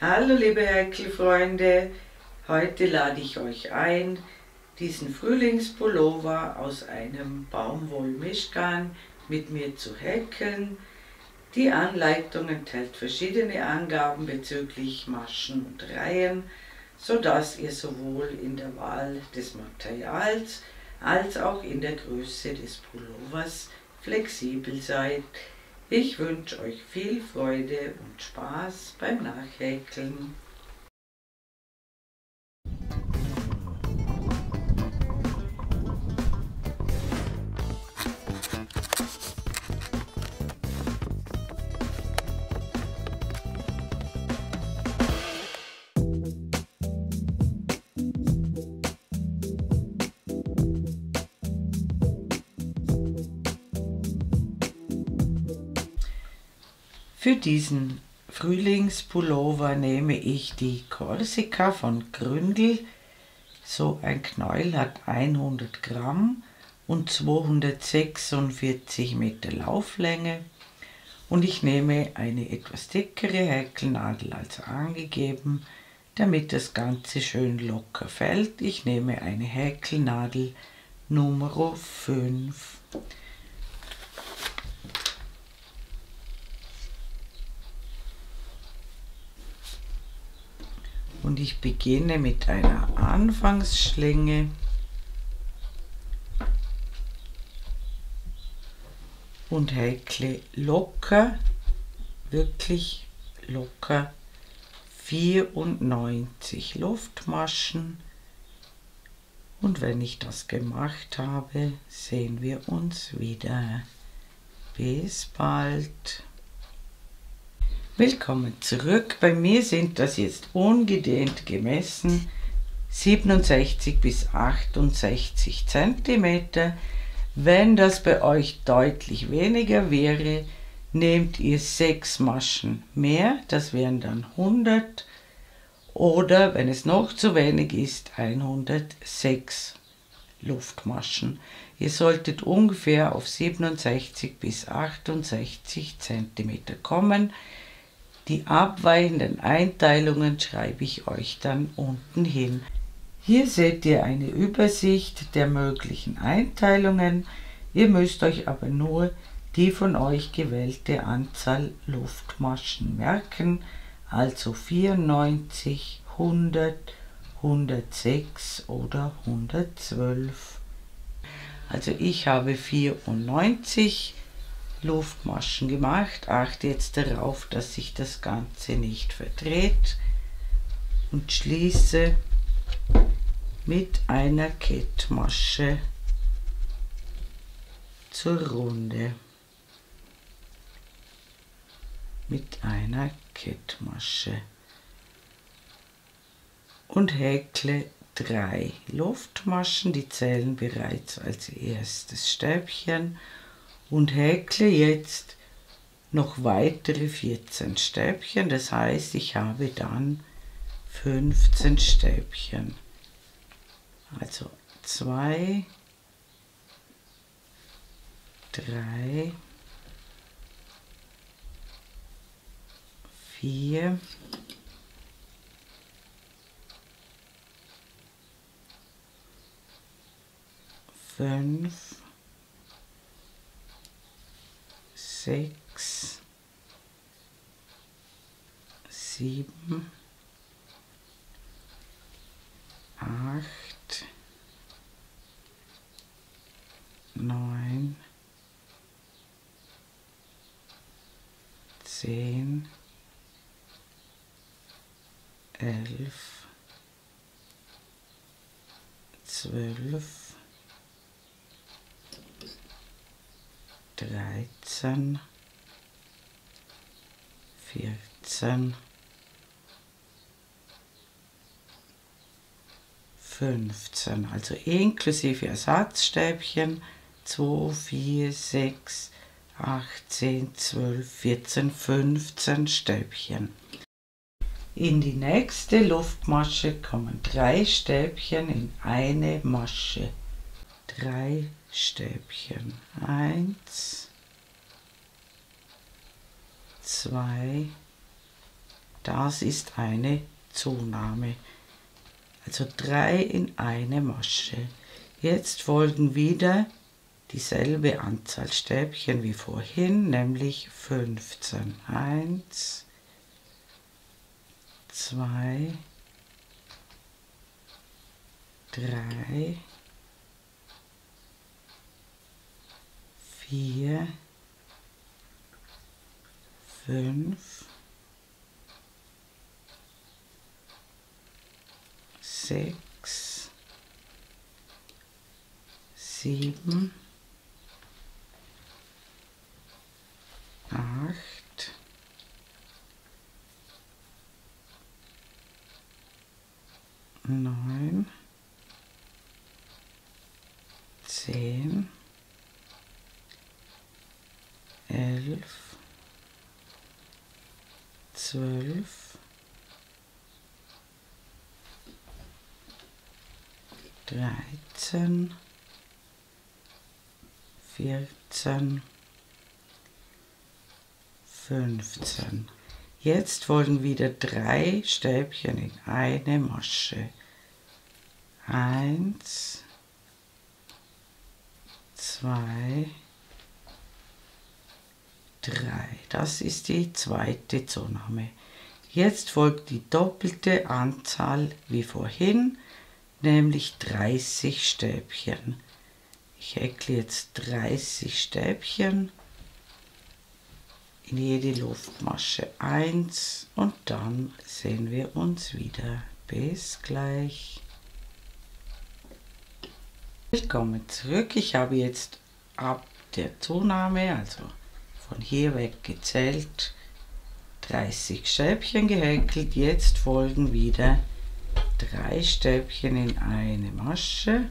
Hallo liebe Häkelfreunde, heute lade ich euch ein, diesen Frühlingspullover aus einem Baumwollmischgarn mit mir zu häkeln. Die Anleitung enthält verschiedene Angaben bezüglich Maschen und Reihen, sodass ihr sowohl in der Wahl des Materials als auch in der Größe des Pullovers flexibel seid. Ich wünsche euch viel Freude und Spaß beim Nachhäkeln. Für diesen Frühlingspullover nehme ich die Korsika von Gründel. So ein Knäuel hat 100 Gramm und 246 Meter Lauflänge. Und ich nehme eine etwas dickere Häkelnadel als angegeben, damit das Ganze schön locker fällt. Ich nehme eine Häkelnadel Nummer 5. Und ich beginne mit einer Anfangsschlinge und häkle locker, wirklich locker 94 Luftmaschen. Und wenn ich das gemacht habe, sehen wir uns wieder. Bis bald. Willkommen zurück. Bei mir sind das jetzt ungedehnt gemessen 67 bis 68 cm. Wenn das bei euch deutlich weniger wäre, nehmt ihr 6 Maschen mehr, das wären dann 100. Oder wenn es noch zu wenig ist, 106 Luftmaschen. Ihr solltet ungefähr auf 67 bis 68 cm kommen. Die abweichenden Einteilungen schreibe ich euch dann unten hin. Hier seht ihr eine Übersicht der möglichen Einteilungen. Ihr müsst euch aber nur die von euch gewählte Anzahl Luftmaschen merken, also 94, 100, 106 oder 112. Also ich habe 94 Luftmaschen gemacht. Achte jetzt darauf, dass sich das Ganze nicht verdreht und schließe mit einer Kettmasche zur Runde. Mit einer Kettmasche und häkle 3 Luftmaschen, die zählen bereits als erstes Stäbchen, und häkle jetzt noch weitere 14 Stäbchen, das heißt, ich habe dann 15 Stäbchen. Also 2, 3, 4, 5, 6, 7, 8, 9, 10, 11, 12, 13, 14, 15, also inklusive Ersatzstäbchen 2, 4, 6, 8, 10, 12, 14, 15 Stäbchen. In die nächste Luftmasche kommen 3 Stäbchen in eine Masche. 3 Stäbchen. 1, 2, Das ist eine Zunahme. Also 3 in eine Masche. Jetzt folgen wieder dieselbe Anzahl Stäbchen wie vorhin, nämlich 15. 1, 2, 3, 4, 5, 6, 7, 8, 9, 10, 11, 12, 13, 14, 15. Jetzt folgen wieder 3 Stäbchen in eine Masche. 1, 2, 3. Das ist die zweite Zunahme. Jetzt folgt die doppelte Anzahl wie vorhin, nämlich 30 Stäbchen. Ich häkle jetzt 30 Stäbchen in jede Luftmasche 1 und dann sehen wir uns wieder. Bis gleich. Willkommen zurück. Ich habe jetzt ab der Zunahme, also von hier weg gezählt, 30 Stäbchen gehäkelt. Jetzt folgen wieder 3 Stäbchen in eine Masche.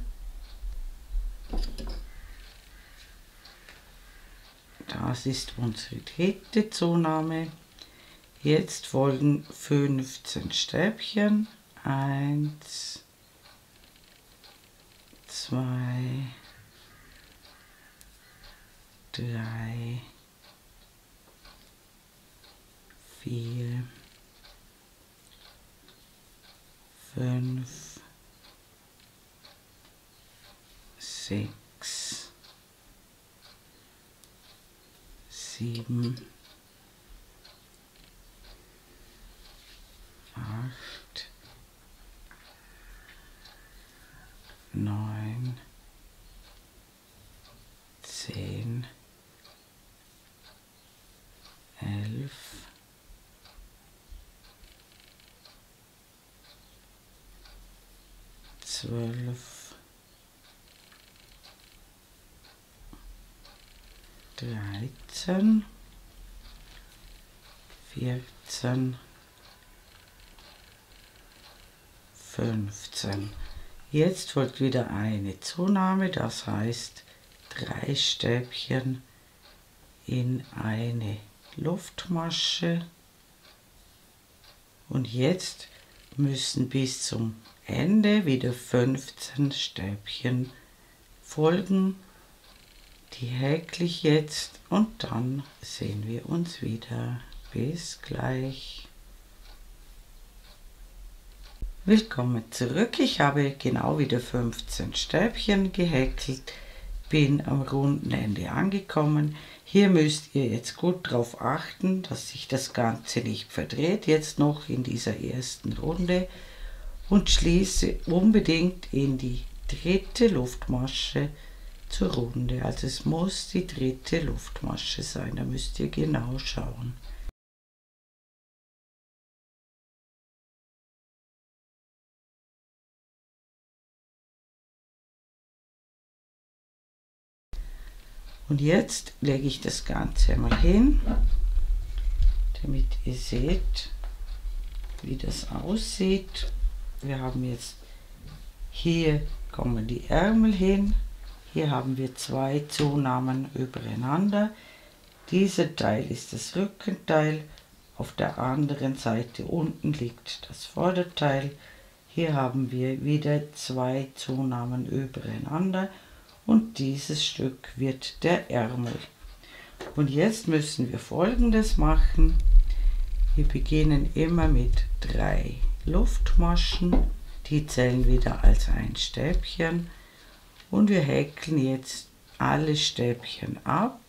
Das ist unsere dritte Zunahme. Jetzt folgen 15 Stäbchen. 1, 2, 3, 4, 5, 6, 7, 8, 9, 10, 11, 12, 13, 14, 15. Jetzt folgt wieder eine Zunahme, das heißt 3 Stäbchen in eine Luftmasche. Und jetzt müssen bis zum Ende wieder 15 Stäbchen folgen. Die häkle ich jetzt und dann sehen wir uns wieder. Bis gleich. Willkommen zurück. Ich habe genau wieder 15 Stäbchen gehäkelt, bin am runden Ende angekommen. Hier müsst ihr jetzt gut darauf achten, dass sich das Ganze nicht verdreht, jetzt noch in dieser ersten Runde, und schließe unbedingt in die dritte Luftmasche zur Runde. Also es muss die dritte Luftmasche sein, da müsst ihr genau schauen. Und jetzt lege ich das Ganze mal hin, damit ihr seht, wie das aussieht. Wir haben jetzt, hier kommen die Ärmel hin, hier haben wir 2 Zunahmen übereinander. Dieser Teil ist das Rückenteil, auf der anderen Seite unten liegt das Vorderteil. Hier haben wir wieder 2 Zunahmen übereinander und dieses Stück wird der Ärmel. Und jetzt müssen wir Folgendes machen. Wir beginnen immer mit 3 Luftmaschen, die zählen wieder als ein Stäbchen und wir häkeln jetzt alle Stäbchen ab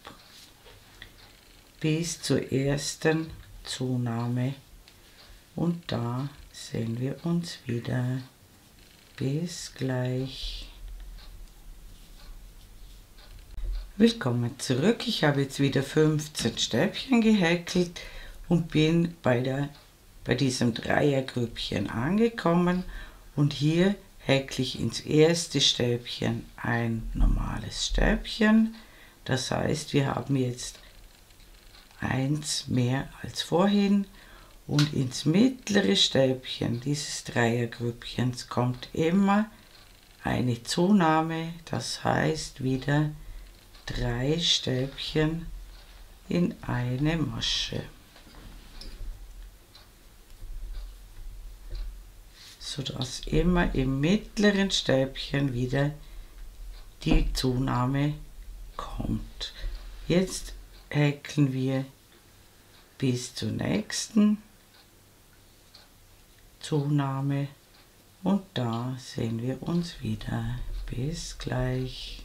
bis zur ersten Zunahme und da sehen wir uns wieder. Bis gleich. Willkommen zurück. Ich habe jetzt wieder 15 Stäbchen gehäkelt und bin bei diesem Dreiergrüppchen angekommen und hier häkle ich ins erste Stäbchen ein normales Stäbchen. Das heißt, wir haben jetzt eins mehr als vorhin und ins mittlere Stäbchen dieses Dreiergrüppchens kommt immer eine Zunahme, das heißt wieder 3 Stäbchen in eine Masche, sodass immer im mittleren Stäbchen wieder die Zunahme kommt. Jetzt häkeln wir bis zur nächsten Zunahme und da sehen wir uns wieder. Bis gleich.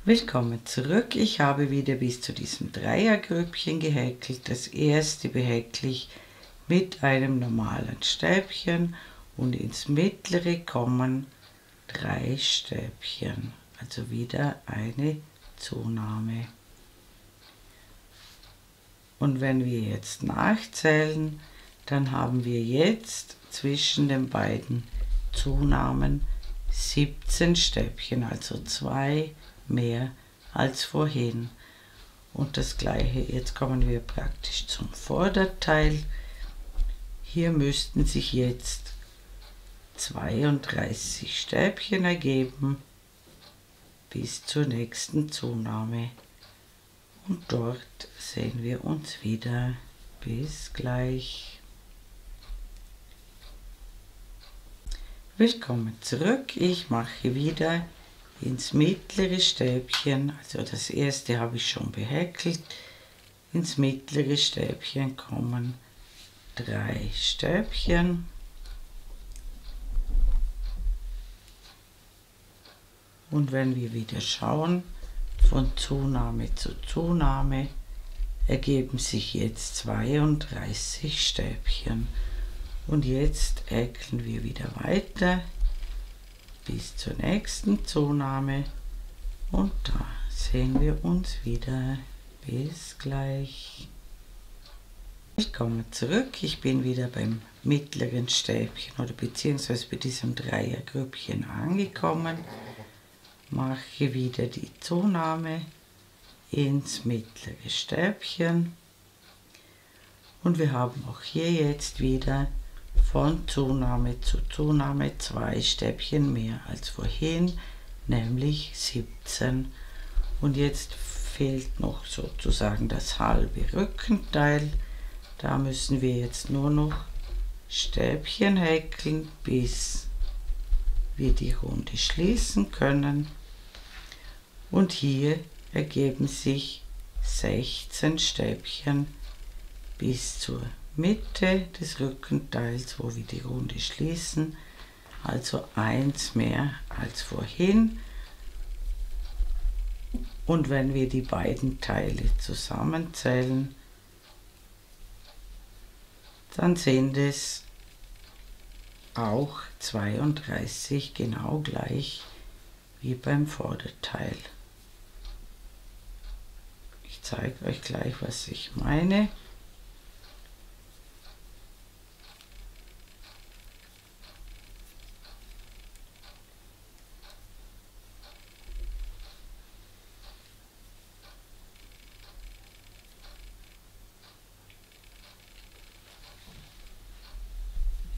Willkommen zurück. Ich habe wieder bis zu diesem Dreiergrüppchen gehäkelt. Das erste behäkle ich mit einem normalen Stäbchen und ins mittlere kommen 3 Stäbchen, also wieder eine Zunahme. Und wenn wir jetzt nachzählen, dann haben wir jetzt zwischen den beiden Zunahmen 17 Stäbchen, also 2 mehr als vorhin. Und das gleiche, jetzt kommen wir praktisch zum Vorderteil. Hier müssten sich jetzt 32 Stäbchen ergeben bis zur nächsten Zunahme. Und dort sehen wir uns wieder. Bis gleich. Willkommen zurück. Ich mache wieder ins mittlere Stäbchen, also das erste habe ich schon behäkelt, ins mittlere Stäbchen kommen 3 Stäbchen und wenn wir wieder schauen, von Zunahme zu Zunahme ergeben sich jetzt 32 Stäbchen. Und jetzt häkeln wir wieder weiter bis zur nächsten Zunahme und da sehen wir uns wieder. Bis gleich. Willkommen zurück. Ich bin wieder beim mittleren Stäbchen oder beziehungsweise bei diesem Dreiergrüppchen angekommen. Mache wieder die Zunahme ins mittlere Stäbchen und wir haben auch hier jetzt wieder von Zunahme zu Zunahme 2 Stäbchen mehr als vorhin, nämlich 17. Und jetzt fehlt noch sozusagen das halbe Rückenteil. Da müssen wir jetzt nur noch Stäbchen häkeln, bis wir die Runde schließen können. Und hier ergeben sich 16 Stäbchen bis zur Mitte des Rückenteils, wo wir die Runde schließen, also 1 mehr als vorhin. Und wenn wir die beiden Teile zusammenzählen, dann sind es auch 32, genau gleich wie beim Vorderteil. Ich zeige euch gleich, was ich meine.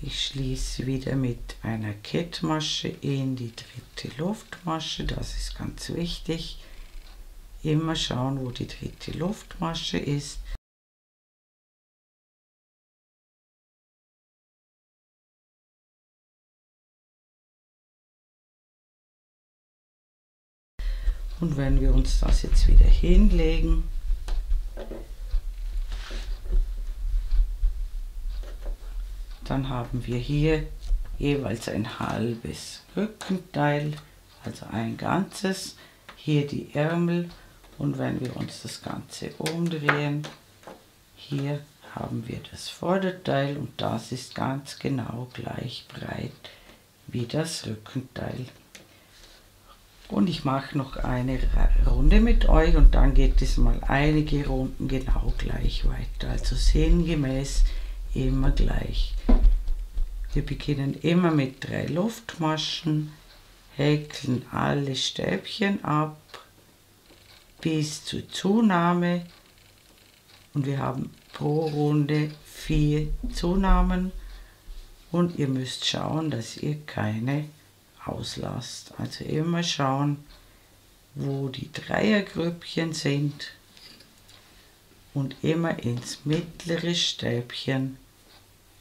Ich schließe wieder mit einer Kettmasche in die dritte Luftmasche, das ist ganz wichtig. Immer schauen, wo die dritte Luftmasche ist. Und wenn wir uns das jetzt wieder hinlegen, Dann haben wir hier jeweils ein halbes Rückenteil, also ein ganzes. Hier die Ärmel, und wenn wir uns das Ganze umdrehen, hier haben wir das Vorderteil und das ist ganz genau gleich breit wie das Rückenteil. Und ich mache noch eine Runde mit euch und dann geht es mal einige Runden genau gleich weiter, also sinngemäß immer gleich. Wir beginnen immer mit 3 Luftmaschen, häkeln alle Stäbchen ab bis zur Zunahme und wir haben pro Runde 4 Zunahmen und ihr müsst schauen, dass ihr keine auslasst. Also immer schauen, wo die Dreiergrüppchen sind und immer ins mittlere Stäbchen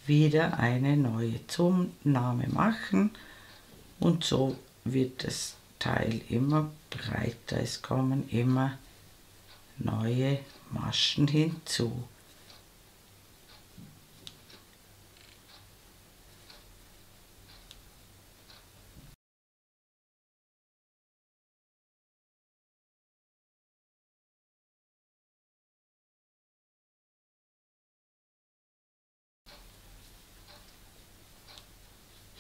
wieder eine neue Zunahme machen und so wird das Teil immer breiter. Es kommen immer neue Maschen hinzu.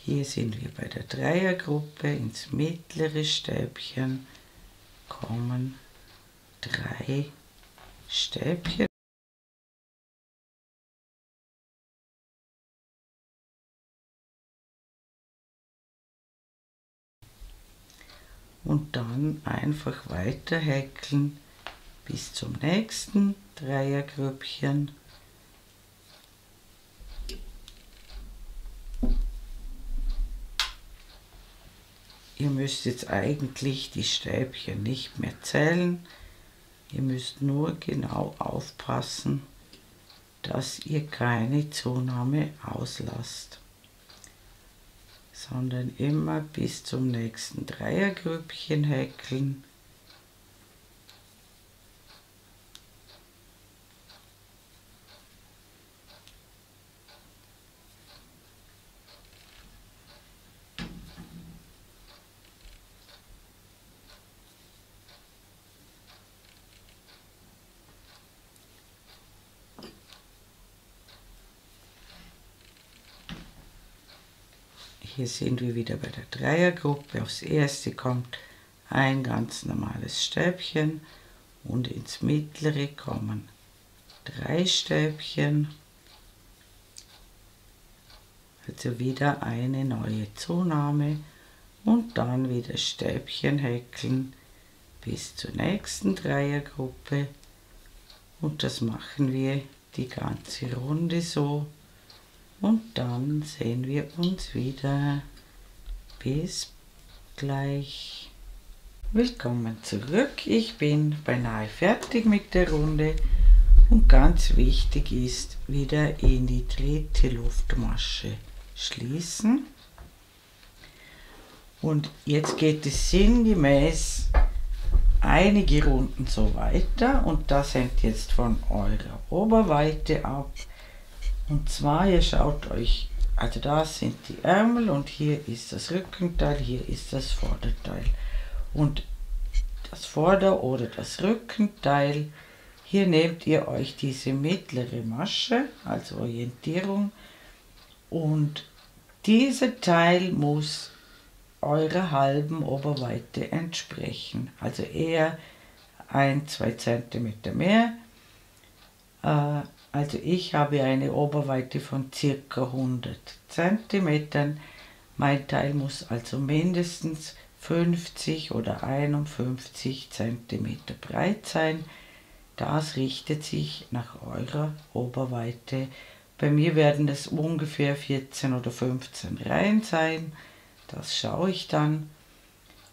Hier sind wir bei der Dreiergruppe, ins mittlere Stäbchen kommen 3 Stäbchen. Und dann einfach weiter häkeln bis zum nächsten Dreiergrüppchen. Ihr müsst jetzt eigentlich die Stäbchen nicht mehr zählen. Ihr müsst nur genau aufpassen, dass ihr keine Zunahme auslasst, sondern immer bis zum nächsten Dreiergrüppchen häkeln. Hier sind wir wieder bei der Dreiergruppe. Aufs erste kommt ein ganz normales Stäbchen und ins mittlere kommen 3 Stäbchen. Also wieder eine neue Zunahme und dann wieder Stäbchen häkeln bis zur nächsten Dreiergruppe. Und das machen wir die ganze Runde so. Und dann sehen wir uns wieder. Bis gleich. Willkommen zurück. Ich bin beinahe fertig mit der Runde. Und ganz wichtig ist, wieder in die 3. Luftmasche schließen. Und jetzt geht es sinngemäß einige Runden so weiter. Und das hängt jetzt von eurer Oberweite ab. Und zwar, ihr schaut euch, also das sind die Ärmel und hier ist das Rückenteil, hier ist das Vorderteil. Und das Vorder- oder das Rückenteil, hier nehmt ihr euch diese mittlere Masche als Orientierung und dieser Teil muss eurer halben Oberweite entsprechen. Also eher 1-2 cm mehr. Also ich habe eine Oberweite von ca. 100 cm. Mein Teil muss also mindestens 50 oder 51 cm breit sein. Das richtet sich nach eurer Oberweite. Bei mir werden es ungefähr 14 oder 15 Reihen sein. Das schaue ich dann.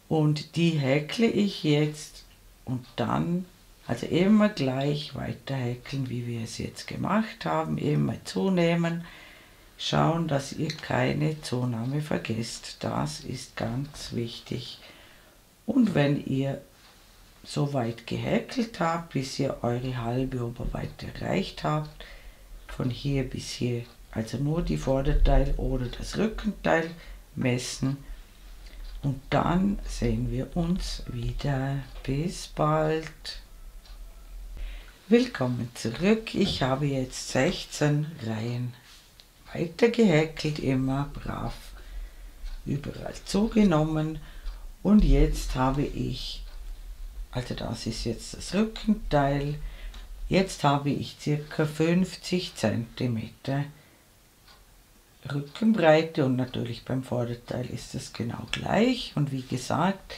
Und die häkle ich jetzt und dann, also immer gleich weiter häkeln, wie wir es jetzt gemacht haben, immer zunehmen, schauen, dass ihr keine Zunahme vergesst, das ist ganz wichtig. Und wenn ihr so weit gehäkelt habt, bis ihr eure halbe Oberweite erreicht habt, von hier bis hier also nur die Vorderteil oder das Rückenteil messen und dann sehen wir uns wieder. Bis bald. Willkommen zurück. Ich habe jetzt 16 Reihen weiter gehäkelt, immer brav überall zugenommen und jetzt habe ich, also das ist jetzt das Rückenteil, jetzt habe ich ca. 50 cm Rückenbreite und natürlich beim Vorderteil ist es genau gleich und wie gesagt,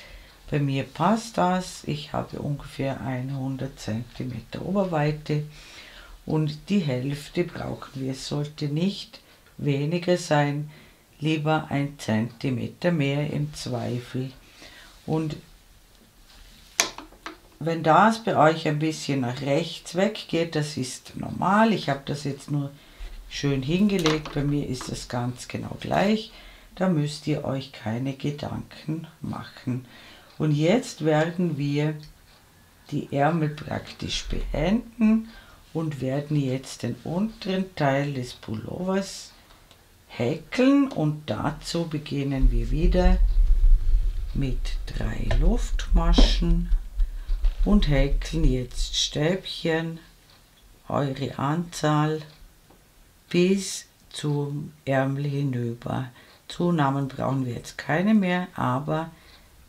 bei mir passt das. Ich habe ungefähr 100 cm Oberweite und die Hälfte brauchen wir. Es sollte nicht weniger sein, lieber 1 cm mehr im Zweifel. Und wenn das bei euch ein bisschen nach rechts weggeht, das ist normal. Ich habe das jetzt nur schön hingelegt, bei mir ist es ganz genau gleich, da müsst ihr euch keine Gedanken machen. Und jetzt werden wir die Ärmel praktisch beenden und werden jetzt den unteren Teil des Pullovers häkeln und dazu beginnen wir wieder mit 3 Luftmaschen und häkeln jetzt Stäbchen, eure Anzahl, bis zum Ärmel hinüber. Zunahmen brauchen wir jetzt keine mehr, aber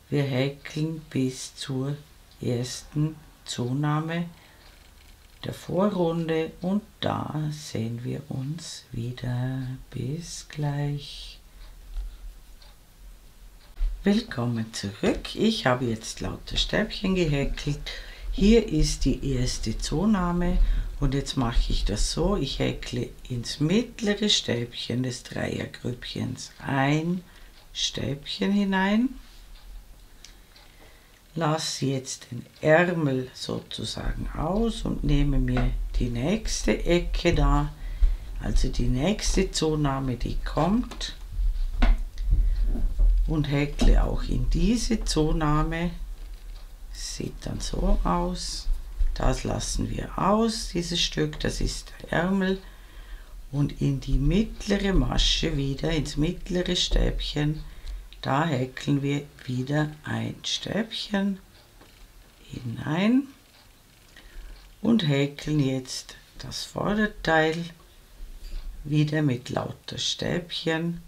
wir häkeln bis zur ersten Zunahme der Vorrunde und da sehen wir uns wieder. Bis gleich. Willkommen zurück. Ich habe jetzt lauter Stäbchen gehäkelt. Hier ist die erste Zunahme. Und jetzt mache ich das so, ich häkle ins mittlere Stäbchen des Dreiergrüppchens ein Stäbchen hinein, lasse jetzt den Ärmel sozusagen aus und nehme mir die nächste Ecke da, also die nächste Zunahme, die kommt, und häkle auch in diese Zunahme, sieht dann so aus. Das lassen wir aus, dieses Stück, das ist der Ärmel. Und in die mittlere Masche wieder, ins mittlere Stäbchen, da häkeln wir wieder ein Stäbchen hinein und häkeln jetzt das Vorderteil wieder mit lauter Stäbchen,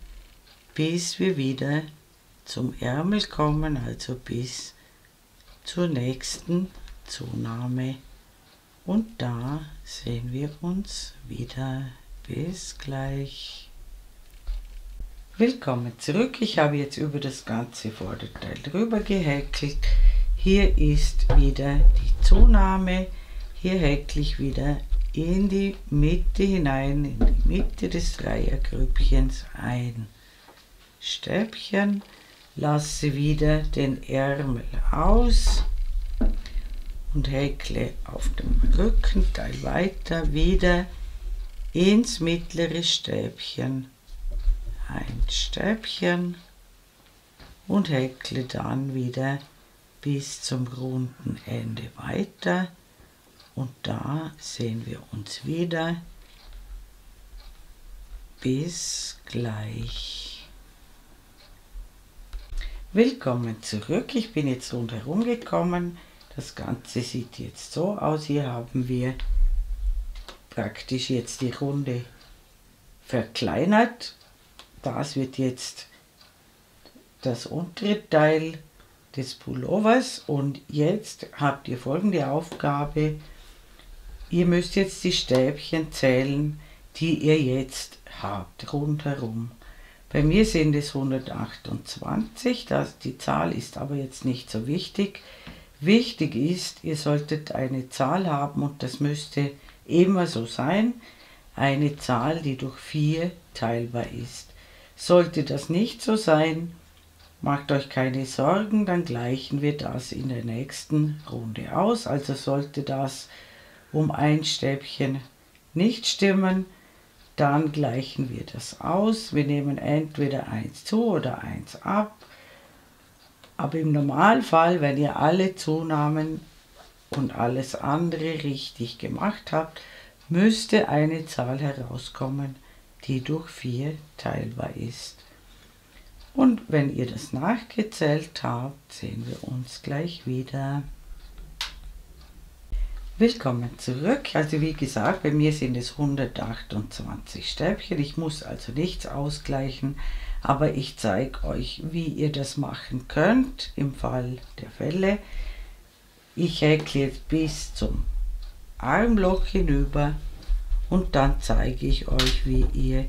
bis wir wieder zum Ärmel kommen, also bis zur nächsten Zunahme und da sehen wir uns wieder. Bis gleich. Willkommen zurück. Ich habe jetzt über das ganze Vorderteil drüber gehäkelt. Hier ist wieder die Zunahme. Hier häkle ich wieder in die Mitte hinein, in die Mitte des Dreiergrüppchens ein Stäbchen, lasse wieder den Ärmel aus und häkle auf dem Rückenteil weiter, wieder ins mittlere Stäbchen ein Stäbchen und häkle dann wieder bis zum runden Ende weiter und da sehen wir uns wieder. Bis gleich. Willkommen zurück. Ich bin jetzt rundherum gekommen. Das Ganze sieht jetzt so aus. Hier haben wir praktisch jetzt die Runde verkleinert. Das wird jetzt das untere Teil des Pullovers und jetzt habt ihr folgende Aufgabe. Ihr müsst jetzt die Stäbchen zählen, die ihr jetzt habt, rundherum. Bei mir sind es 128, die Zahl ist aber jetzt nicht so wichtig. Wichtig ist, ihr solltet eine Zahl haben und das müsste immer so sein, eine Zahl, die durch 4 teilbar ist. Sollte das nicht so sein, macht euch keine Sorgen, dann gleichen wir das in der nächsten Runde aus. Also sollte das um ein Stäbchen nicht stimmen, dann gleichen wir das aus. Wir nehmen entweder 1 zu oder 1 ab. Aber im Normalfall, wenn ihr alle Zunahmen und alles andere richtig gemacht habt, müsste eine Zahl herauskommen, die durch 4 teilbar ist. Und wenn ihr das nachgezählt habt, sehen wir uns gleich wieder. Willkommen zurück. Also wie gesagt, bei mir sind es 128 Stäbchen. Ich muss also nichts ausgleichen, aber ich zeige euch, wie ihr das machen könnt im Fall der Fälle. Ich häkle jetzt bis zum Armloch hinüber und dann zeige ich euch, wie ihr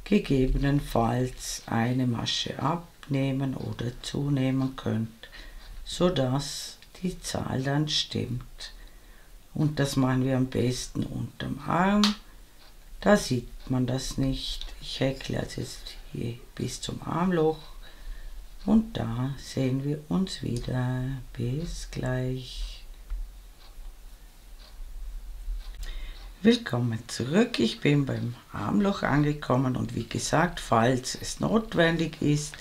gegebenenfalls eine Masche abnehmen oder zunehmen könnt, sodass die Zahl dann stimmt. Und das machen wir am besten unterm Arm. Da sieht man das nicht. Ich häkle also jetzt hier bis zum Armloch. Und da sehen wir uns wieder. Bis gleich. Willkommen zurück. Ich bin beim Armloch angekommen und wie gesagt, falls es notwendig ist,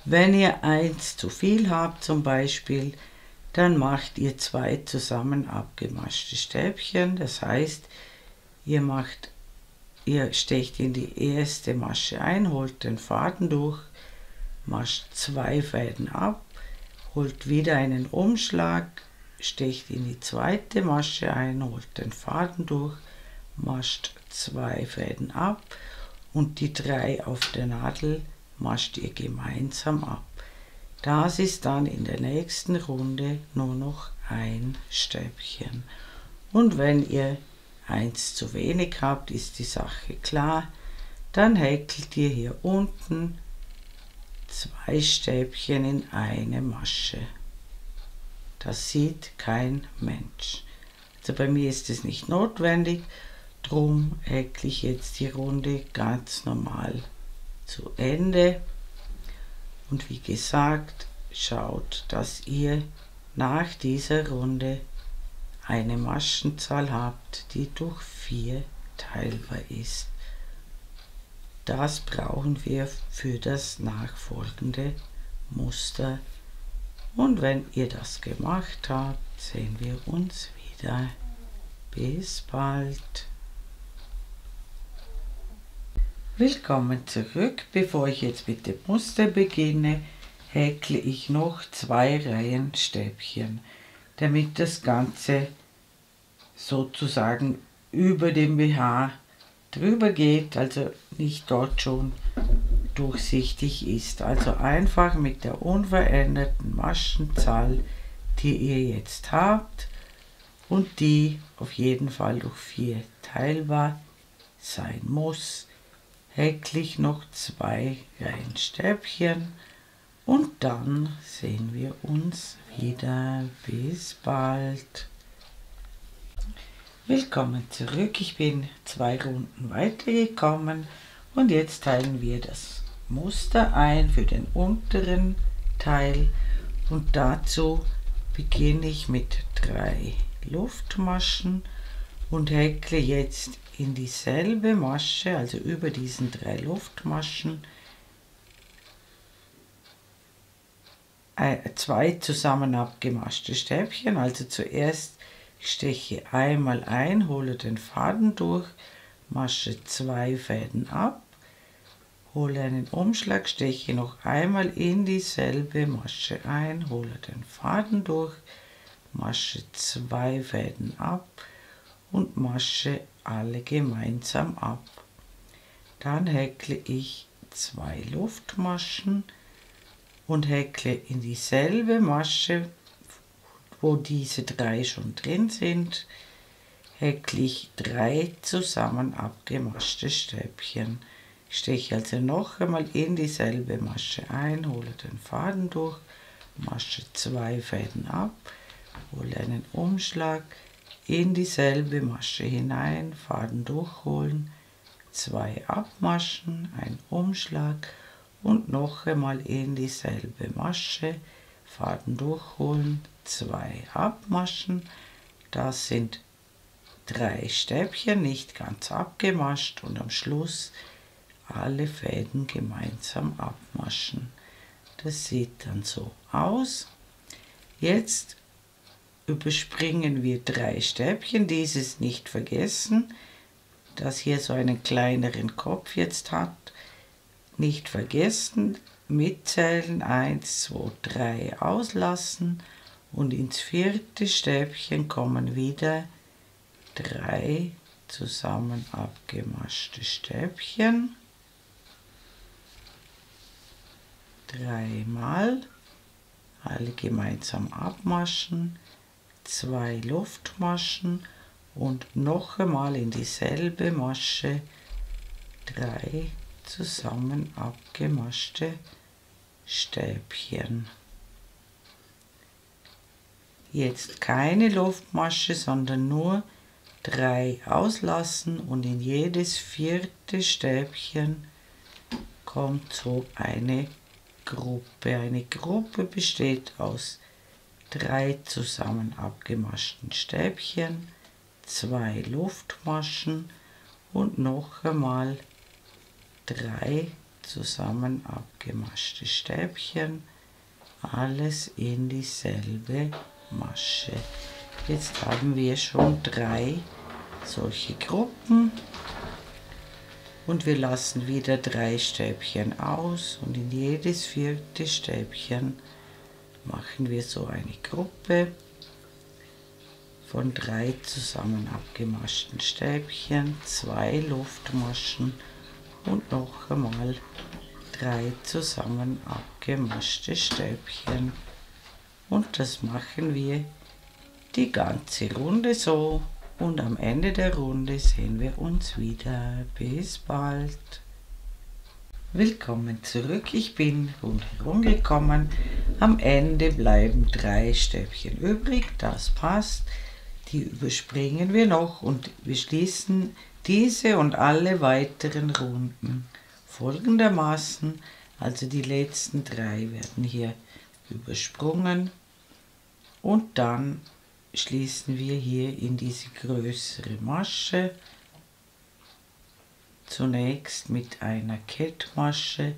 wenn ihr eins zu viel habt zum Beispiel, dann macht ihr 2 zusammen abgemaschte Stäbchen. Das heißt, ihr stecht in die erste Masche ein, holt den Faden durch, mascht 2 Fäden ab, holt wieder einen Umschlag, stecht in die zweite Masche ein, holt den Faden durch, mascht 2 Fäden ab und die 3 auf der Nadel mascht ihr gemeinsam ab. Das ist dann in der nächsten Runde nur noch ein Stäbchen. Und wenn ihr eins zu wenig habt, ist die Sache klar. Dann häkelt ihr hier unten 2 Stäbchen in eine Masche. Das sieht kein Mensch. Also bei mir ist es nicht notwendig, drum häkle ich jetzt die Runde ganz normal zu Ende. Und wie gesagt, schaut, dass ihr nach dieser Runde eine Maschenzahl habt, die durch 4 teilbar ist. Das brauchen wir für das nachfolgende Muster. Und wenn ihr das gemacht habt, sehen wir uns wieder. Bis bald. Willkommen zurück. Bevor ich jetzt mit dem Muster beginne, häkle ich noch 2 Reihen Stäbchen, damit das Ganze sozusagen über dem BH drüber geht, also nicht dort schon durchsichtig ist. Also einfach mit der unveränderten Maschenzahl, die ihr jetzt habt und die auf jeden Fall durch 4 teilbar sein muss, häkle ich noch 2 Reihen Stäbchen und dann sehen wir uns wieder. Bis bald. Willkommen zurück. Ich bin 2 Runden weitergekommen und jetzt teilen wir das Muster ein für den unteren Teil und dazu beginne ich mit 3 Luftmaschen und häkle jetzt in dieselbe Masche, also über diesen 3 Luftmaschen, 2 zusammen abgemaschte Stäbchen. Also zuerst steche einmal ein, hole den Faden durch, masche 2 Fäden ab, hole einen Umschlag, steche noch einmal in dieselbe Masche ein, hole den Faden durch, masche 2 Fäden ab und masche alle gemeinsam ab. Dann häkle ich 2 Luftmaschen und häkle in dieselbe Masche, wo diese 3 schon drin sind, häkle ich 3 zusammen abgemaschte Stäbchen. Ich steche also noch einmal in dieselbe Masche ein, hole den Faden durch, masche 2 Fäden ab, hole einen Umschlag, in dieselbe Masche hinein, Faden durchholen, 2 abmaschen, ein Umschlag und noch einmal in dieselbe Masche, Faden durchholen, 2 abmaschen. Das sind 3 Stäbchen, nicht ganz abgemascht und am Schluss alle Fäden gemeinsam abmaschen. Das sieht dann so aus. Jetzt überspringen wir 3 Stäbchen, dieses nicht vergessen. das hier so einen kleineren Kopf jetzt hat, nicht vergessen, mitzählen, 1, 2, 3 auslassen und ins 4. Stäbchen kommen wieder 3 zusammen abgemaschte Stäbchen. 3-mal, alle gemeinsam abmaschen, 2 Luftmaschen und noch einmal in dieselbe Masche 3 zusammen abgemaschte Stäbchen. Jetzt keine Luftmasche, sondern nur 3 auslassen und in jedes 4. Stäbchen kommt so eine Gruppe. Eine Gruppe besteht aus 3 zusammen abgemaschten Stäbchen, 2 Luftmaschen und noch einmal 3 zusammen abgemaschte Stäbchen, alles in dieselbe Masche. Jetzt haben wir schon 3 solche Gruppen und wir lassen wieder 3 Stäbchen aus und in jedes 4. Stäbchen machen wir so eine Gruppe von 3 zusammen abgemaschten Stäbchen, 2 Luftmaschen und noch einmal 3 zusammen abgemaschte Stäbchen. Und das machen wir die ganze Runde so und am Ende der Runde sehen wir uns wieder. Bis bald. Willkommen zurück, ich bin rundherum gekommen. Am Ende bleiben 3 Stäbchen übrig, das passt. Die überspringen wir noch und wir schließen diese und alle weiteren Runden folgendermaßen. Also die letzten 3 werden hier übersprungen und dann schließen wir hier in diese größere Masche. Zunächst mit einer Kettmasche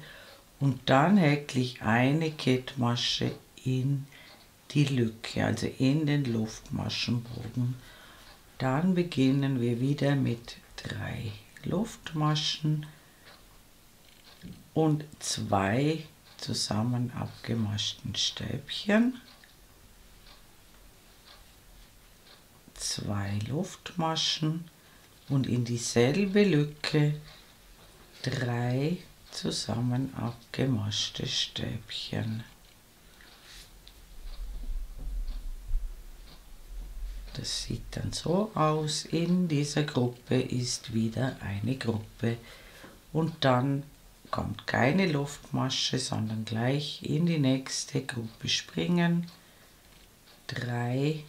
und dann häkle ich eine Kettmasche in die Lücke, also in den Luftmaschenbogen. Dann beginnen wir wieder mit 3 Luftmaschen und 2 zusammen abgemaschten Stäbchen, 2 Luftmaschen und in dieselbe Lücke 3 zusammen abgemaschte Stäbchen. Das sieht dann so aus, in dieser Gruppe ist wieder eine Gruppe und dann kommt keine Luftmasche, sondern gleich in die nächste Gruppe springen, 3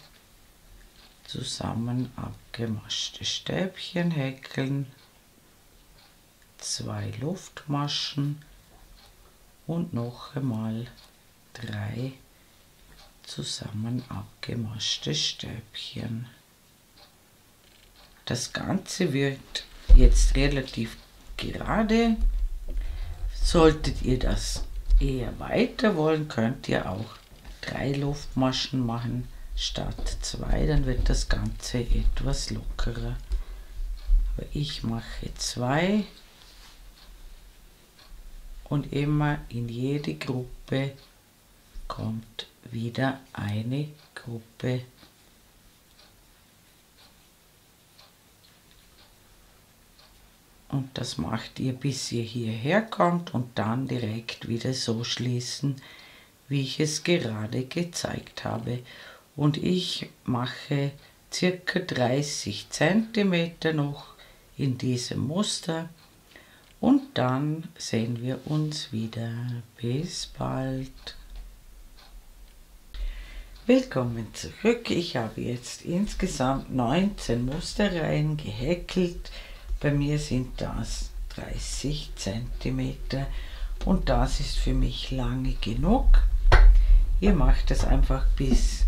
zusammen abgemaschte Stäbchen häkeln, 2 Luftmaschen und noch einmal 3 zusammen abgemaschte Stäbchen. Das Ganze wird jetzt relativ gerade. Solltet ihr das eher weiter wollen, könnt ihr auch 3 Luftmaschen machen statt 2, dann wird das Ganze etwas lockerer. Aber ich mache 2 und immer in jede Gruppe kommt wieder eine Gruppe. Und das macht ihr, bis ihr hierher kommt und dann direkt wieder so schließen, wie ich es gerade gezeigt habe. Und ich mache circa 30 cm noch in diesem Muster und dann sehen wir uns wieder. Bis bald. Willkommen zurück. Ich habe jetzt insgesamt 19 Musterreihen gehäkelt. Bei mir sind das 30 cm und das ist für mich lange genug. Ihr macht es einfach, bis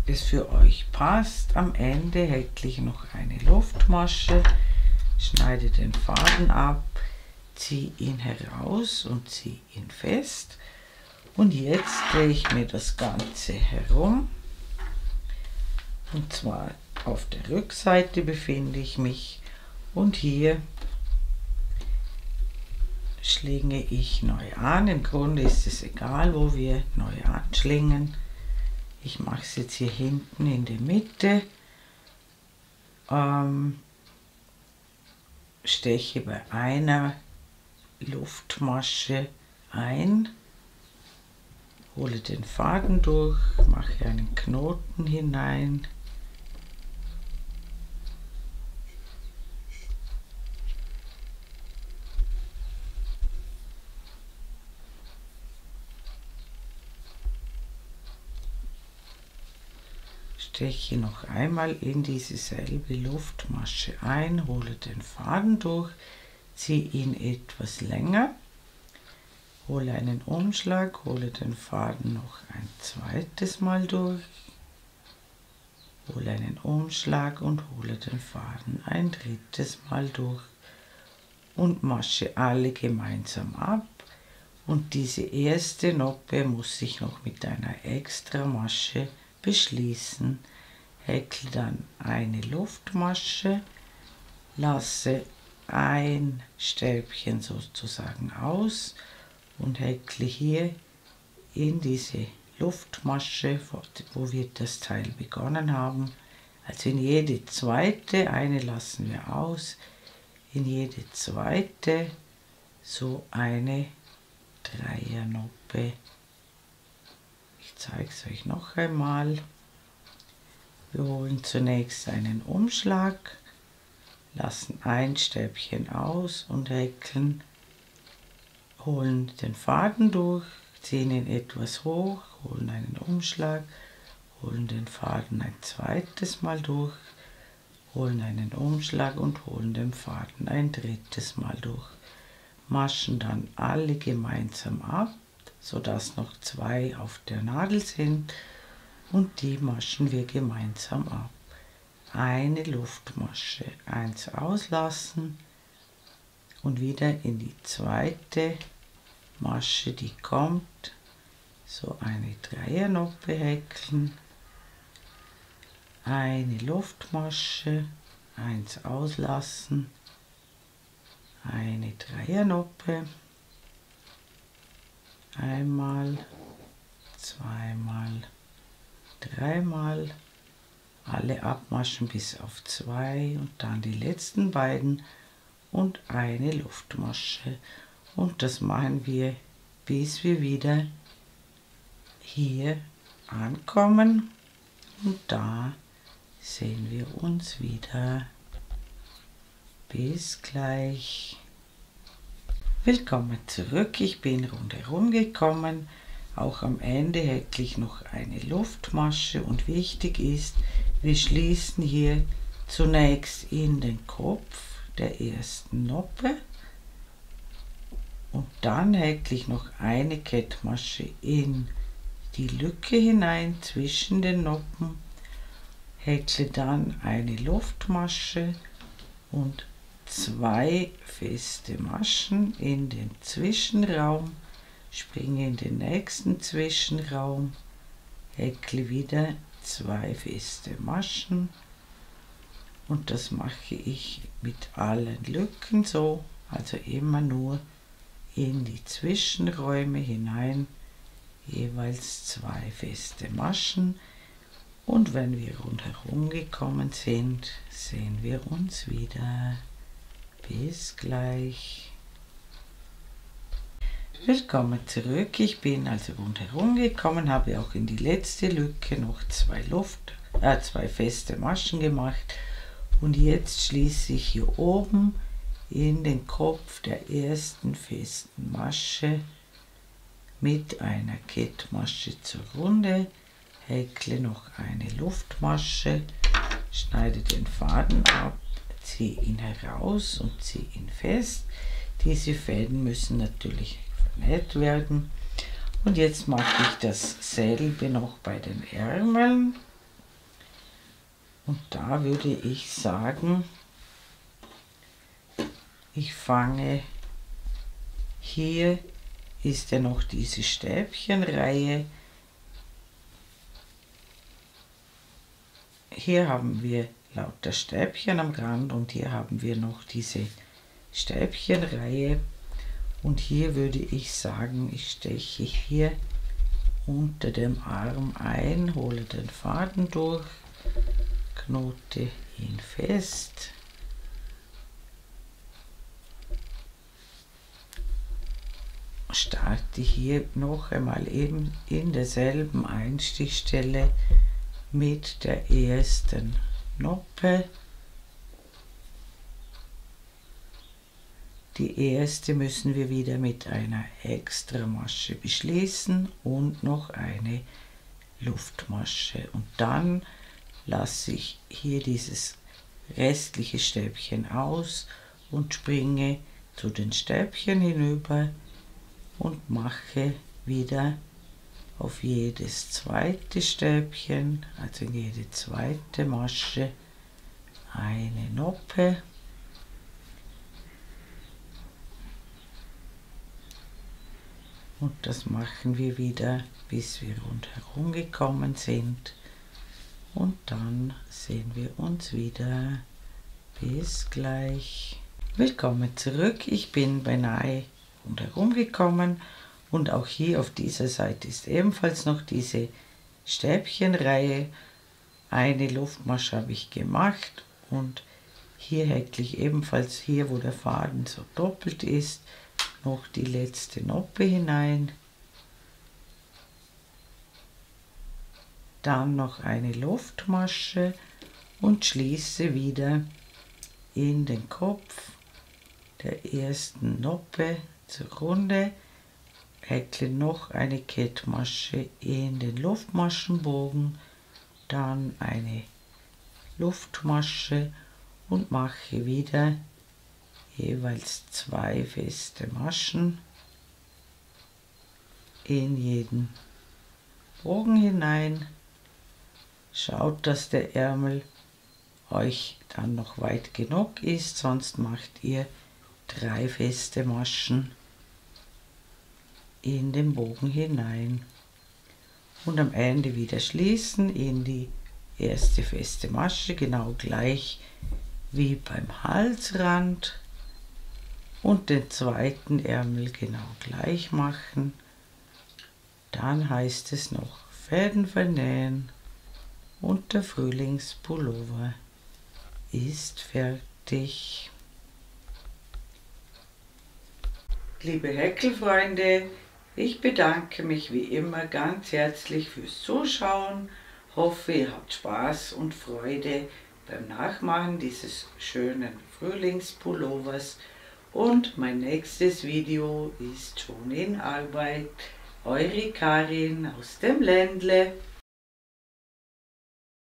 es für euch passt. Am Ende häkle ich noch eine Luftmasche, schneide den Faden ab, ziehe ihn heraus und ziehe ihn fest. Und jetzt drehe ich mir das Ganze herum. Und zwar auf der Rückseite befinde ich mich Und hier schlinge ich neu an. Im Grunde ist es egal, wo wir neu anschlingen. Ich mache es jetzt hier hinten in der Mitte. Steche bei einer Luftmasche ein, hole den Faden durch, mache einen Knoten hinein, steche noch einmal in diese selbe Luftmasche ein, hole den Faden durch, ziehe ihn etwas länger, hole einen Umschlag, hole den Faden noch ein zweites Mal durch, hole einen Umschlag und hole den Faden ein drittes Mal durch und masche alle gemeinsam ab. Und diese erste Noppe muss ich noch mit einer extra Masche beschließen. Häkle dann eine Luftmasche, lasse ein Stäbchen sozusagen aus und häkle hier in diese Luftmasche, wo wir das Teil begonnen haben, also in jede zweite, eine lassen wir aus, in jede zweite so eine Dreiernoppe. Ich zeige es euch noch einmal. Wir holen zunächst einen Umschlag, lassen ein Stäbchen aus und häkeln, holen den Faden durch, ziehen ihn etwas hoch, holen einen Umschlag, holen den Faden ein zweites Mal durch, holen einen Umschlag und holen den Faden ein drittes Mal durch. Maschen dann alle gemeinsam ab, sodass noch zwei auf der Nadel sind, und die maschen wir gemeinsam ab. Eine Luftmasche, eins auslassen und wieder in die zweite Masche, die kommt, so eine Dreiernoppe häkeln, eine Luftmasche, eins auslassen, eine Dreiernoppe, einmal, zweimal, dreimal, alle abmaschen bis auf zwei und dann die letzten beiden und eine Luftmasche. Und das machen wir, bis wir wieder hier ankommen, und da sehen wir uns wieder. Bis gleich. Willkommen zurück. Ich bin rundherum gekommen. Auch am Ende häkle ich noch eine Luftmasche, und wichtig ist, wir schließen hier zunächst in den Kopf der ersten Noppe und dann häkle ich noch eine Kettmasche in die Lücke hinein zwischen den Noppen, häkle dann eine Luftmasche und zwei feste Maschen in den Zwischenraum, springe in den nächsten Zwischenraum, häkle wieder zwei feste Maschen, und das mache ich mit allen Lücken so, also immer nur in die Zwischenräume hinein, jeweils zwei feste Maschen, und wenn wir rundherum gekommen sind, sehen wir uns wieder. Bis gleich. Willkommen zurück. Ich bin also rundherum gekommen, habe auch in die letzte Lücke noch zwei feste Maschen gemacht, und jetzt schließe ich hier oben in den Kopf der ersten festen Masche mit einer Kettmasche zur Runde, häkle noch eine Luftmasche, schneide den Faden ab, ziehe ihn heraus und ziehe ihn fest. Diese Fäden müssen natürlich vernäht werden. Und jetzt mache ich dasselbe noch bei den Ärmeln. Und da würde ich sagen, ich fange, hier ist ja noch diese Stäbchenreihe. Hier haben wir lauter Stäbchen am Rand und hier haben wir noch diese Stäbchenreihe. Und hier würde ich sagen, ich steche hier unter dem Arm ein, hole den Faden durch, knote ihn fest. Starte hier noch einmal eben in derselben Einstichstelle mit der ersten Noppe. Die erste müssen wir wieder mit einer Extramasche beschließen und noch eine Luftmasche. Und dann lasse ich hier dieses restliche Stäbchen aus und springe zu den Stäbchen hinüber und mache wieder auf jedes zweite Stäbchen, also in jede zweite Masche, eine Noppe. Und das machen wir wieder, bis wir rundherum gekommen sind. Und dann sehen wir uns wieder. Bis gleich. Willkommen zurück. Ich bin beinahe rundherum gekommen. Und auch hier auf dieser Seite ist ebenfalls noch diese Stäbchenreihe. Eine Luftmasche habe ich gemacht. Und hier häkle ich ebenfalls hier, wo der Faden so doppelt ist, noch die letzte Noppe hinein, dann noch eine Luftmasche und schließe wieder in den Kopf der ersten Noppe zur Runde, häkle noch eine Kettmasche in den Luftmaschenbogen, dann eine Luftmasche und mache wieder jeweils 2 feste Maschen in jeden Bogen hinein. Schaut, dass der Ärmel euch dann noch weit genug ist, sonst macht ihr 3 feste Maschen in den Bogen hinein und am Ende wieder schließen in die erste feste Masche, genau gleich wie beim Halsrand. Und den zweiten Ärmel genau gleich machen. Dann heißt es noch Fäden vernähen und der Frühlingspullover ist fertig. Liebe Häkelfreunde, ich bedanke mich wie immer ganz herzlich fürs Zuschauen. Hoffe, ihr habt Spaß und Freude beim Nachmachen dieses schönen Frühlingspullovers. Und mein nächstes Video ist schon in Arbeit. Eure Karin aus dem Ländle.